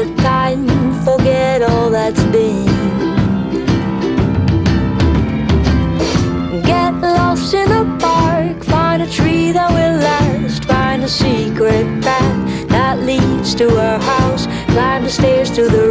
the time, forget all that's been. Get lost in a park, find a tree that will last, find a secret path that leads to our house, climb the stairs to the